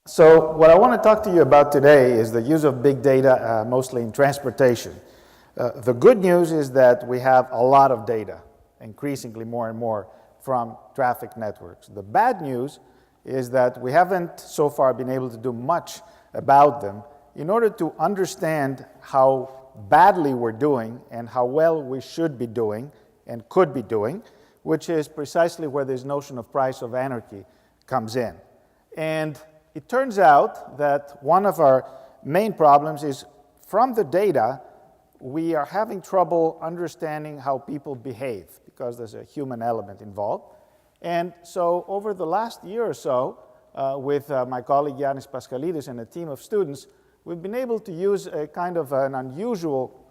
So what I want to talk to you about today is the use of big data, mostly in transportation. The good news is that we have a lot of data, increasingly more and more, from traffic networks. The bad news is that we haven't so far been able to do much about them in order to understand how badly we're doing and how well we should be doing and could be doing, which is precisely where this notion of price of anarchy comes in. And it turns out that one of our main problems is from the data, we are having trouble understanding how people behave because there's a human element involved. And so over the last year or so, with my colleague Yannis Pascalidis and a team of students, we've been able to use a kind of an unusual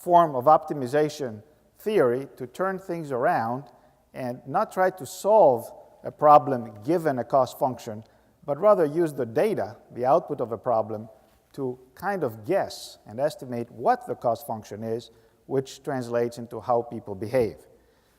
form of optimization theory to turn things around and not try to solve a problem given a cost function, but rather use the data, the output of a problem, to kind of guess and estimate what the cost function is, which translates into how people behave.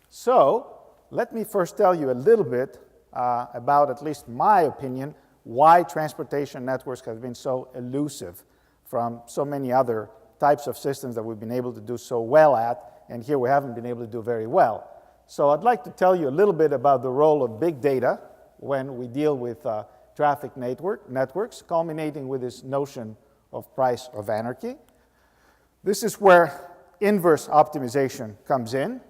So let me first tell you a little bit about, at least my opinion, why transportation networks have been so elusive from so many other types of systems that we've been able to do so well at, and here we haven't been able to do very well. So I'd like to tell you a little bit about the role of big data when we deal with traffic networks, culminating with this notion of price of anarchy. This is where inverse optimization comes in.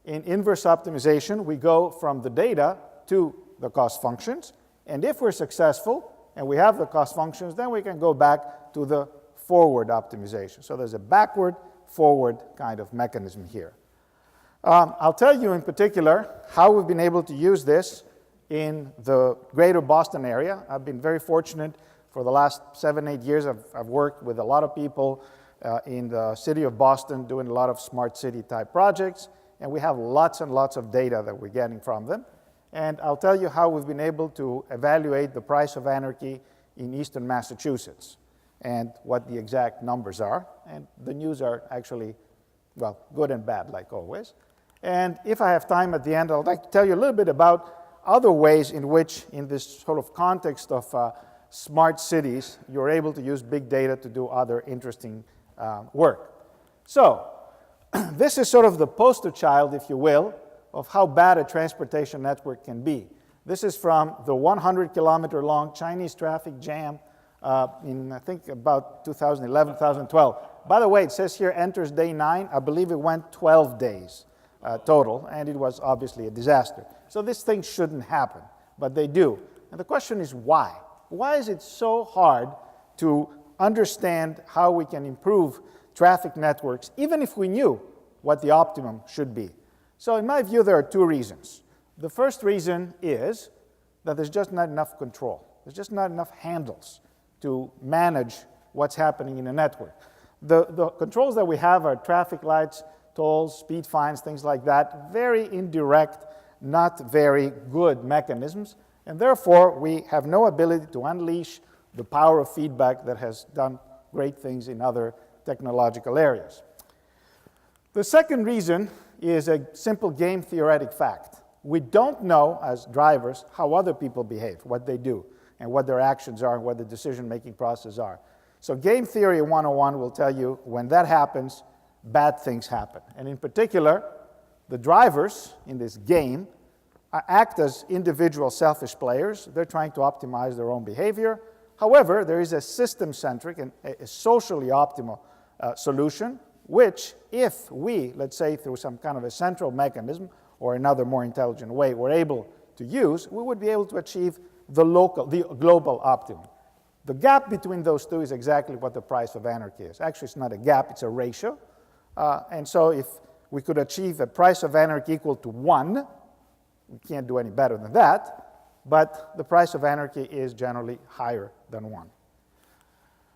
In inverse optimization, we go from the data to the cost functions, and if we're successful and we have the cost functions, then we can go back to the forward optimization. So there's a backward-forward kind of mechanism here. I'll tell you in particular how we've been able to use this in the greater Boston area. I've been very fortunate for the last 7-8 years. I've worked with a lot of people in the city of Boston doing a lot of smart city type projects, and we have lots and lots of data that we're getting from them. And I'll tell you how we've been able to evaluate the price of anarchy in eastern Massachusetts and what the exact numbers are. And the news are actually, well, good and bad, like always. And if I have time at the end, I'd like to tell you a little bit about other ways in which, in this sort of context of smart cities, you're able to use big data to do other interesting work. So this is sort of the poster child, if you will, of how bad a transportation network can be. This is from the 100-kilometer-long Chinese traffic jam in, I think, about 2011, 2012. By the way, it says here enters day 9. I believe it went 12 days total, and it was obviously a disaster. So these things shouldn't happen, but they do. And the question is why? Why is it so hard to understand how we can improve traffic networks, even if we knew what the optimum should be? So in my view, there are two reasons. The first reason is that there's just not enough control. There's just not enough handles to manage what's happening in a network. The controls that we have are traffic lights, tolls, speed fines, things like that, very indirect, not very good mechanisms, and therefore we have no ability to unleash the power of feedback that has done great things in other technological areas. The second reason is a simple game theoretic fact. We don't know, as drivers, how other people behave, what they do, and what their actions are, and what the decision-making processes are. So game theory 101 will tell you when that happens, bad things happen. And in particular, the drivers in this game act as individual selfish players. They're trying to optimize their own behavior. However, there is a system-centric and a socially optimal solution, which if we, let's say through some kind of a central mechanism or another more intelligent way, were able to use, we would be able to achieve the global optimum. The gap between those two is exactly what the price of anarchy is. Actually, it's not a gap, it's a ratio. And so if we could achieve a price of anarchy equal to 1, we can't do any better than that, but the price of anarchy is generally higher than 1.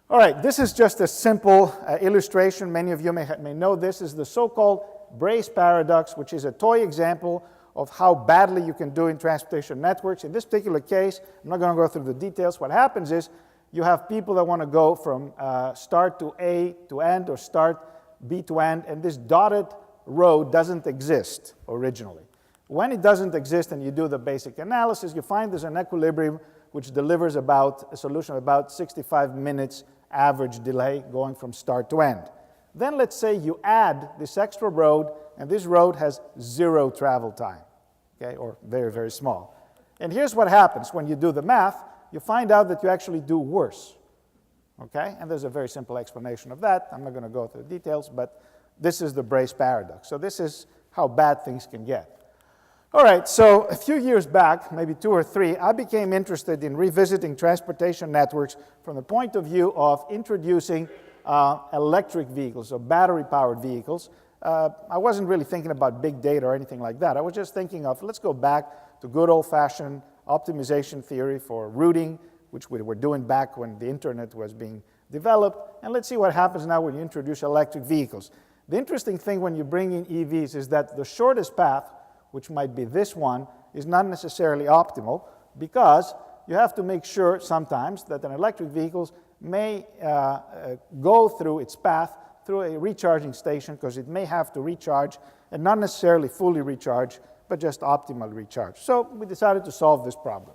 All right, this is just a simple illustration. Many of you may know this is the so-called Brace paradox, which is a toy example of how badly you can do in transportation networks. In this particular case, I'm not going to go through the details. What happens is you have people that want to go from start to A to end or start B to end, and this dotted road doesn't exist originally. When it doesn't exist and you do the basic analysis, you find there's an equilibrium which delivers about a solution of about 65 minutes average delay going from start to end. Then let's say you add this extra road, and this road has 0 travel time, okay, or very, very small. And here's what happens when you do the math. You find out that you actually do worse, okay? And there's a very simple explanation of that. I'm not going to go through the details, but this is the Brace paradox. So this is how bad things can get. All right, so a few years back, maybe 2 or 3, I became interested in revisiting transportation networks from the point of view of introducing electric vehicles, or battery-powered vehicles. I wasn't really thinking about big data or anything like that. I was just thinking of, let's go back to good old-fashioned optimization theory for routing, which we were doing back when the internet was being developed, and let's see what happens now when you introduce electric vehicles. The interesting thing when you bring in EVs is that the shortest path, which might be this one, is not necessarily optimal, because you have to make sure sometimes that an electric vehicle may go through its path through a recharging station, because it may have to recharge and not necessarily fully recharge, but just optimally recharge. So we decided to solve this problem.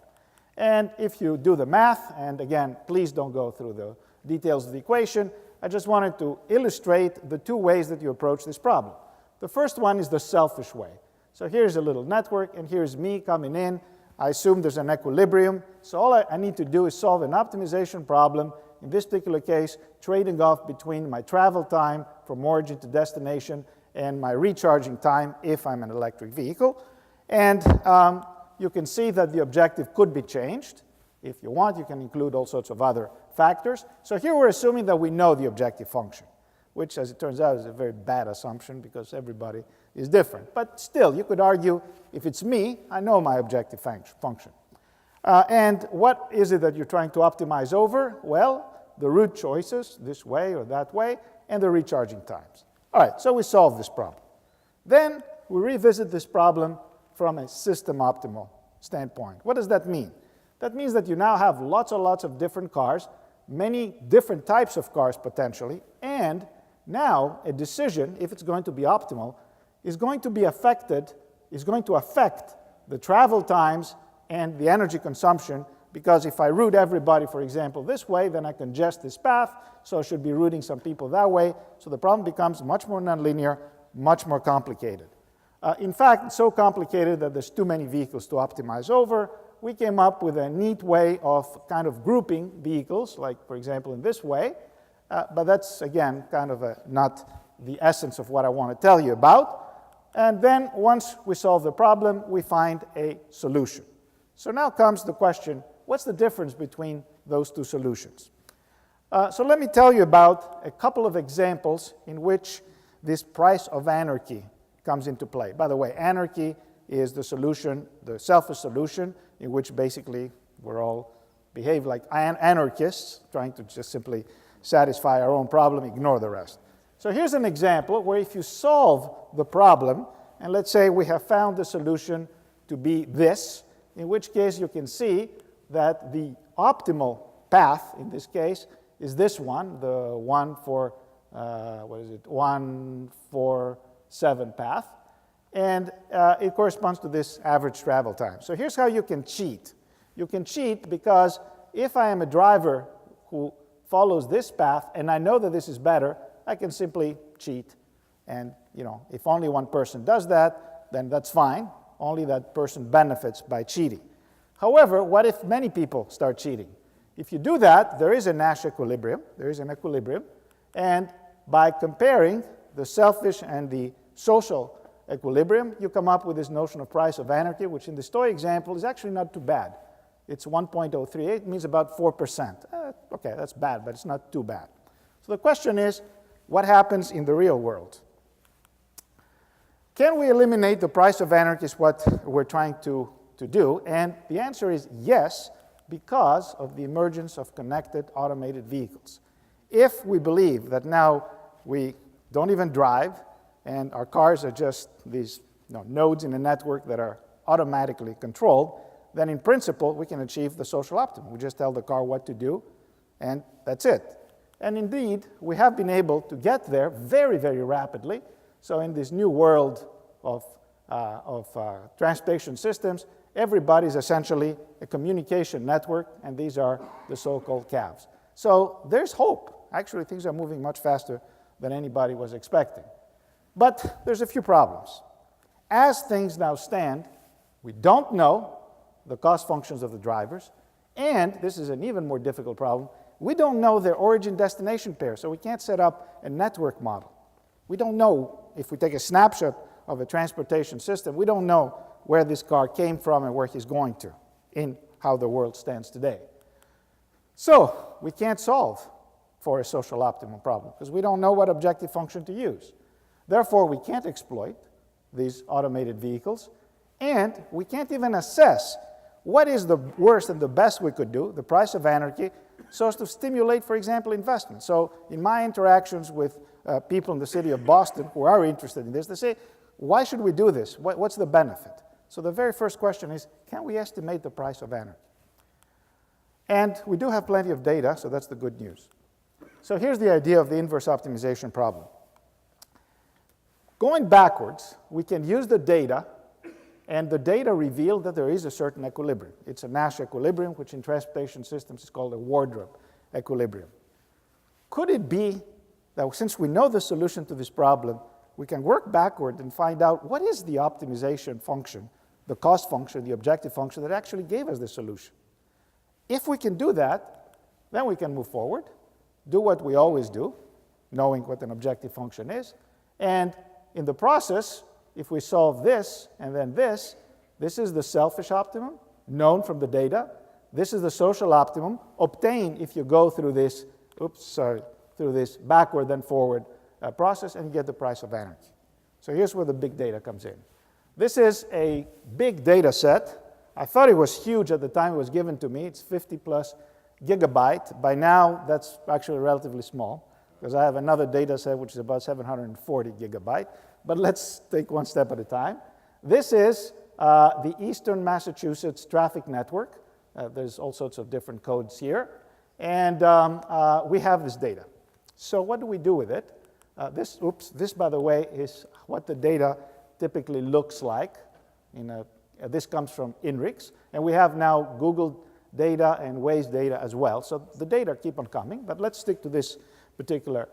And if you do the math, and again, please don't go through the details of the equation, I just wanted to illustrate the 2 ways that you approach this problem. The first one is the selfish way. So here's a little network, and here's me coming in. I assume there's an equilibrium. So all I need to do is solve an optimization problem, in this particular case, trading off between my travel time from origin to destination and my recharging time if I'm an electric vehicle. And you can see that the objective could be changed. If you want, you can include all sorts of other factors. So here we're assuming that we know the objective function, which, as it turns out, is a very bad assumption because everybody is different. But still, you could argue, if it's me, I know my objective function. And what is it that you're trying to optimize over? Well, the route choices, this way or that way, and the recharging times. All right, so we solve this problem. Then we revisit this problem from a system optimal standpoint. What does that mean? That means that you now have lots and lots of different cars, many different types of cars potentially, and now a decision, if it's going to be optimal, is going to affect the travel times and the energy consumption, because if I route everybody, for example, this way, then I congest this path, so I should be routing some people that way. So the problem becomes much more nonlinear, much more complicated. In fact, it's so complicated that there's too many vehicles to optimize over. We came up with a neat way of kind of grouping vehicles, like, for example, in this way. But that's, again, kind of not the essence of what I want to tell you about. And then once we solve the problem, we find a solution. So now comes the question, what's the difference between those 2 solutions? So let me tell you about a couple of examples in which this price of anarchy comes into play. By the way, anarchy is the solution, the selfish solution, in which basically we're all behave like anarchists, trying to just simply satisfy our own problem, ignore the rest. So here's an example where if you solve the problem, and let's say we have found the solution to be this, in which case you can see that the optimal path, in this case, is this one, the 147 path, and it corresponds to this average travel time. So here's how you can cheat. You can cheat because if I am a driver who follows this path, and I know that this is better, I can simply cheat. And, if only one person does that, then that's fine. Only that person benefits by cheating. However, what if many people start cheating? If you do that, there is a Nash equilibrium. There is an equilibrium. And by comparing the selfish and the social equilibrium, you come up with this notion of price of anarchy, which in the story example is actually not too bad. It's 1.038, means about 4%. Okay, that's bad, but it's not too bad. So the question is, what happens in the real world? Can we eliminate the price of anarchy is what we're trying to do? And the answer is yes, because of the emergence of connected automated vehicles. If we believe that now we don't even drive, and our cars are just these nodes in a network that are automatically controlled, then in principle we can achieve the social optimum. We just tell the car what to do, and that's it. And indeed, we have been able to get there very, very rapidly. So in this new world of transportation systems, everybody is essentially a communication network, and these are the so-called CAVs. So there's hope. Actually, things are moving much faster than anybody was expecting. But there's a few problems. As things now stand, we don't know the cost functions of the drivers, and this is an even more difficult problem, we don't know their origin-destination pair, so we can't set up a network model. We don't know, if we take a snapshot of a transportation system, we don't know where this car came from and where he's going to in how the world stands today. So we can't solve for a social optimum problem because we don't know what objective function to use. Therefore, we can't exploit these automated vehicles, and we can't even assess what is the worst and the best we could do, the price of anarchy, so as to stimulate, for example, investment. So in my interactions with people in the city of Boston who are interested in this, they say, why should we do this? What's the benefit? So the very first question is, can we estimate the price of anarchy? And we do have plenty of data, so that's the good news. So here's the idea of the inverse optimization problem. Going backwards, we can use the data, and the data reveal that there is a certain equilibrium. It's a Nash equilibrium, which in transportation systems is called a wardrobe equilibrium. Could it be that since we know the solution to this problem, we can work backward and find out what is the optimization function, the cost function, the objective function that actually gave us the solution? If we can do that, then we can move forward, do what we always do, knowing what an objective function is, and in the process, if we solve this and then this is the selfish optimum, known from the data. This is the social optimum, obtained if you go through this, through this backward then forward process and get the price of anarchy. So here's where the big data comes in. This is a big data set. I thought it was huge at the time it was given to me. It's 50 plus gigabyte. By now, that's actually relatively small, because I have another data set which is about 740 gigabyte. But let's take one step at a time. This is the Eastern Massachusetts traffic network. There's all sorts of different codes here. And we have this data. So what do we do with it? This, by the way, is what the data typically looks like. This comes from INRIX. And we have now Google data and Waze data as well. So the data keep on coming. But let's stick to this particular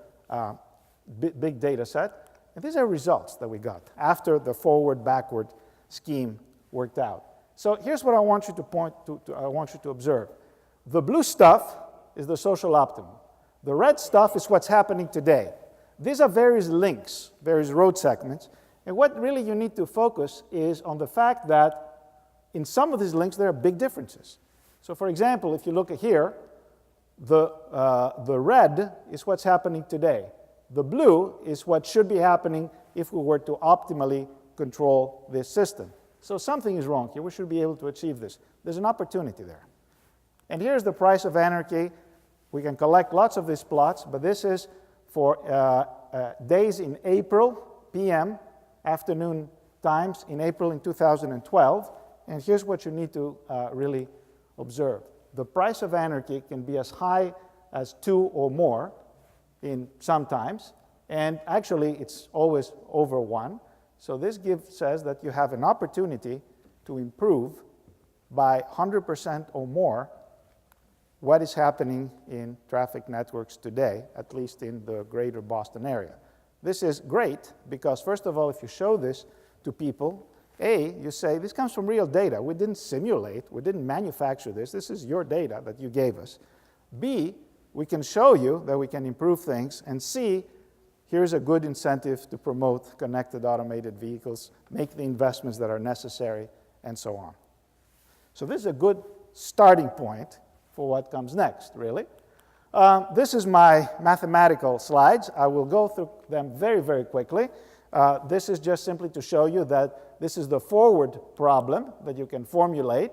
big data set. And these are results that we got after the forward-backward scheme worked out. So here's what I want you to I want you to observe. The blue stuff is the social optimum. The red stuff is what's happening today. These are various links, various road segments. And what really you need to focus is on the fact that in some of these links there are big differences. So for example, if you look at here, the red is what's happening today. The blue is what should be happening if we were to optimally control this system. So something is wrong here. We should be able to achieve this. There's an opportunity there. And here's the price of anarchy. We can collect lots of these plots, but this is for days in April, PM, afternoon times in April in 2012. And here's what you need to really observe. The price of anarchy can be as high as 2 or more in sometimes, and actually it's always over 1. So this says that you have an opportunity to improve by 100% or more what is happening in traffic networks today, at least in the greater Boston area. This is great because, first of all, if you show this to people, A, you say, this comes from real data. We didn't simulate, we didn't manufacture this. This is your data that you gave us. B, we can show you that we can improve things, and C, here's a good incentive to promote connected automated vehicles, make the investments that are necessary, and so on. So this is a good starting point for what comes next, really. This is my mathematical slides. I will go through them very, very quickly. This is just simply to show you that this is the forward problem that you can formulate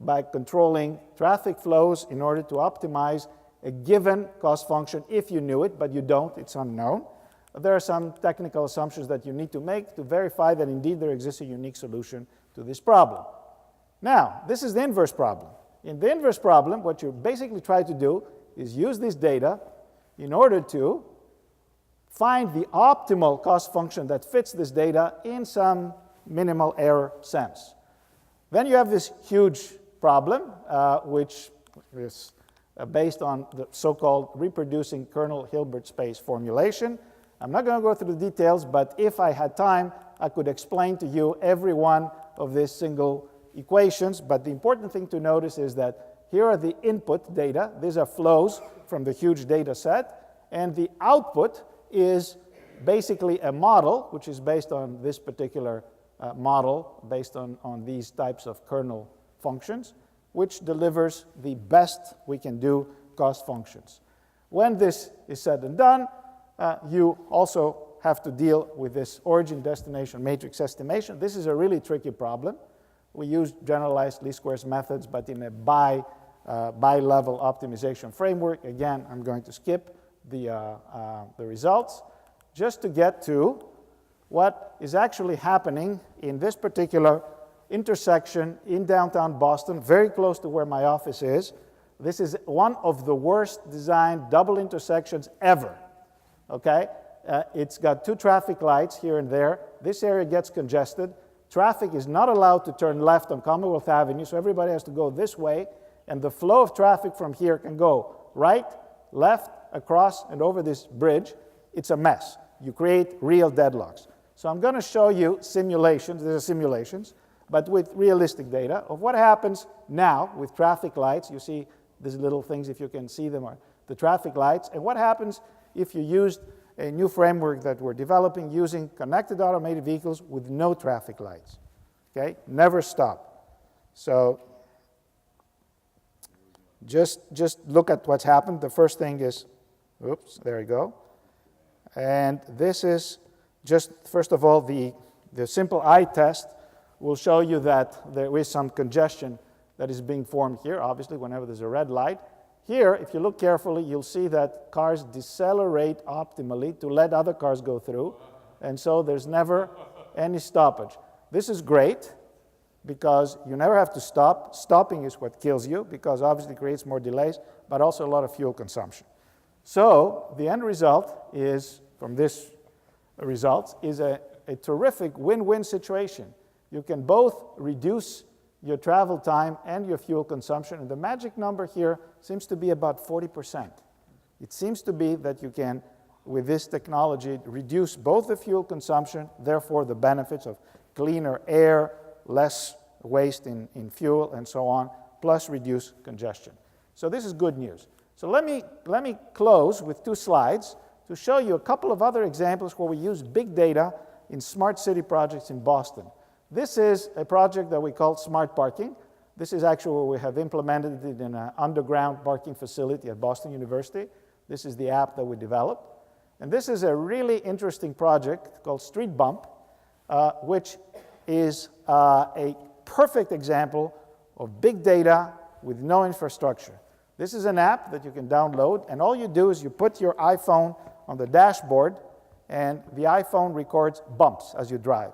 by controlling traffic flows in order to optimize a given cost function if you knew it, but you don't, it's unknown. There are some technical assumptions that you need to make to verify that indeed there exists a unique solution to this problem. Now, this is the inverse problem. In the inverse problem, what you basically try to do is use this data in order to find the optimal cost function that fits this data in some minimal error sense. Then you have this huge problem, which is based on the so-called reproducing kernel Hilbert space formulation. I'm not going to go through the details, but if I had time, I could explain to you every one of these single equations. But the important thing to notice is that here are the input data. These are flows from the huge data set. And the output is basically a model, which is based on this particular model, based on these types of kernel functions, which delivers the best we can do cost functions. When this is said and done, you also have to deal with this origin-destination matrix estimation. This is a really tricky problem. We use generalized least squares methods, but in a bi-level optimization framework. Again, I'm going to skip the results just to get to what is actually happening in this particular intersection in downtown Boston, very close to where my office is. This is one of the worst designed double intersections ever, okay? It's got 2 traffic lights here and there. This area gets congested. Traffic is not allowed to turn left on Commonwealth Avenue, so everybody has to go this way, and the flow of traffic from here can go right, left, across, and over this bridge. It's a mess. You create real deadlocks. So I'm going to show you simulations. These are simulations, but with realistic data of what happens now with traffic lights. You see these little things, if you can see them, are the traffic lights. And what happens if you used a new framework that we're developing using connected automated vehicles with no traffic lights. Okay? Never stop. So just look at what's happened. The first thing is, oops, there you go. And this is just, first of all, the simple eye test will show you that there is some congestion that is being formed here, obviously, whenever there's a red light. Here, if you look carefully, you'll see that cars decelerate optimally to let other cars go through, and so there's never any stoppage. This is great because you never have to stop. Stopping is what kills you because obviously it creates more delays, but also a lot of fuel consumption. So the end result is, from this results, is a terrific win-win situation. You can both reduce your travel time and your fuel consumption, and the magic number here seems to be about 40%. It seems to be that you can, with this technology, reduce both the fuel consumption, therefore the benefits of cleaner air, less waste in fuel, and so on, plus reduce congestion. So this is good news. So let me close with 2 slides to show you a couple of other examples where we use big data in smart city projects in Boston. This is a project that we call Smart Parking. This is actually where we have implemented it in an underground parking facility at Boston University. This is the app that we developed. And this is a really interesting project called Street Bump, which is a perfect example of big data with no infrastructure. This is an app that you can download, and all you do is you put your iPhone on the dashboard, and the iPhone records bumps as you drive,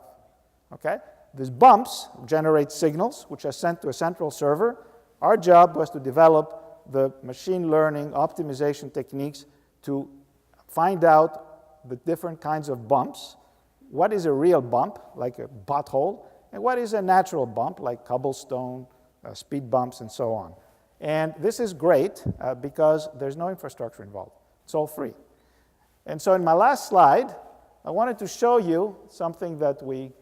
okay? These bumps generate signals, which are sent to a central server. Our job was to develop the machine learning optimization techniques to find out the different kinds of bumps. What is a real bump, like a pothole, and what is a natural bump, like cobblestone, speed bumps, and so on. And this is great because there's no infrastructure involved. It's all free. And so in my last slide, I wanted to show you something that we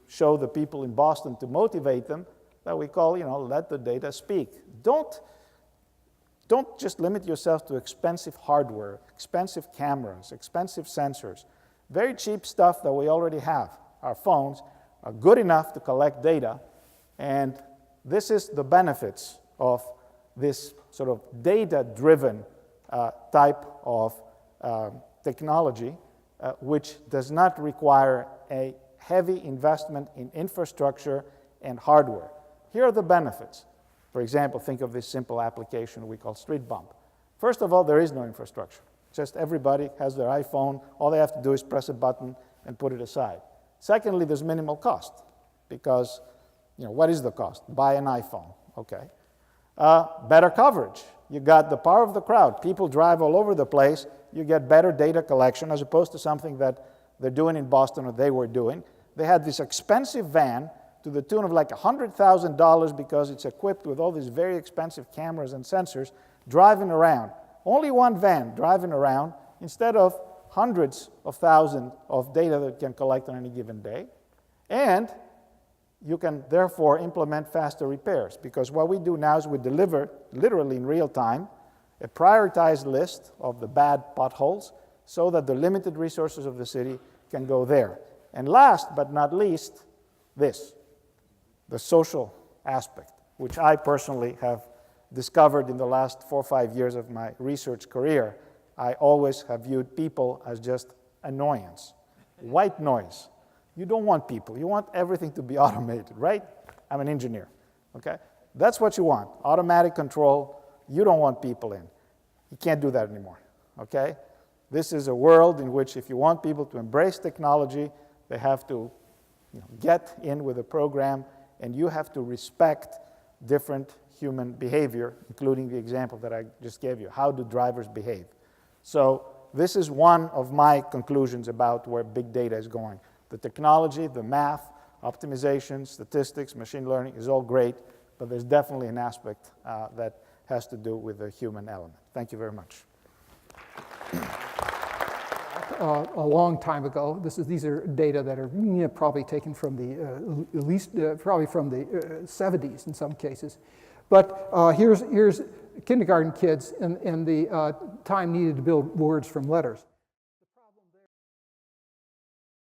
show the people in Boston to motivate them, that we call, let the data speak. Don't just limit yourself to expensive hardware, expensive cameras, expensive sensors. Very cheap stuff that we already have. Our phones are good enough to collect data, and this is the benefits of this sort of data-driven type of technology, which does not require a heavy investment in infrastructure and hardware. Here are the benefits. For example, think of this simple application we call Street Bump. First of all, there is no infrastructure. Just everybody has their iPhone. All they have to do is press a button and put it aside. Secondly, there's minimal cost because, what is the cost? Buy an iPhone, okay. Better coverage. You got the power of the crowd. People drive all over the place. You get better data collection as opposed to something that they're doing in Boston or they were doing. They had this expensive van to the tune of like $100,000 because it's equipped with all these very expensive cameras and sensors driving around. Only one van driving around instead of hundreds of thousands of data that it can collect on any given day. And you can therefore implement faster repairs, because what we do now is we deliver, literally in real time, a prioritized list of the bad potholes so that the limited resources of the city can go there. And last but not least, this, the social aspect, which I personally have discovered in the last 4 or 5 years of my research career. I always have viewed people as just annoyance, white noise. You don't want people. You want everything to be automated, right? I'm an engineer, okay? That's what you want, automatic control. You don't want people in. You can't do that anymore, okay? This is a world in which if you want people to embrace technology, they have to get in with the program, and you have to respect different human behavior, including the example that I just gave you. How do drivers behave? So this is one of my conclusions about where big data is going. The technology, the math, optimization, statistics, machine learning is all great, but there's definitely an aspect that has to do with the human element. Thank you very much. A long time ago. These are data that are probably taken from the at least probably from the 70s in some cases. But here's kindergarten kids and the time needed to build words from letters.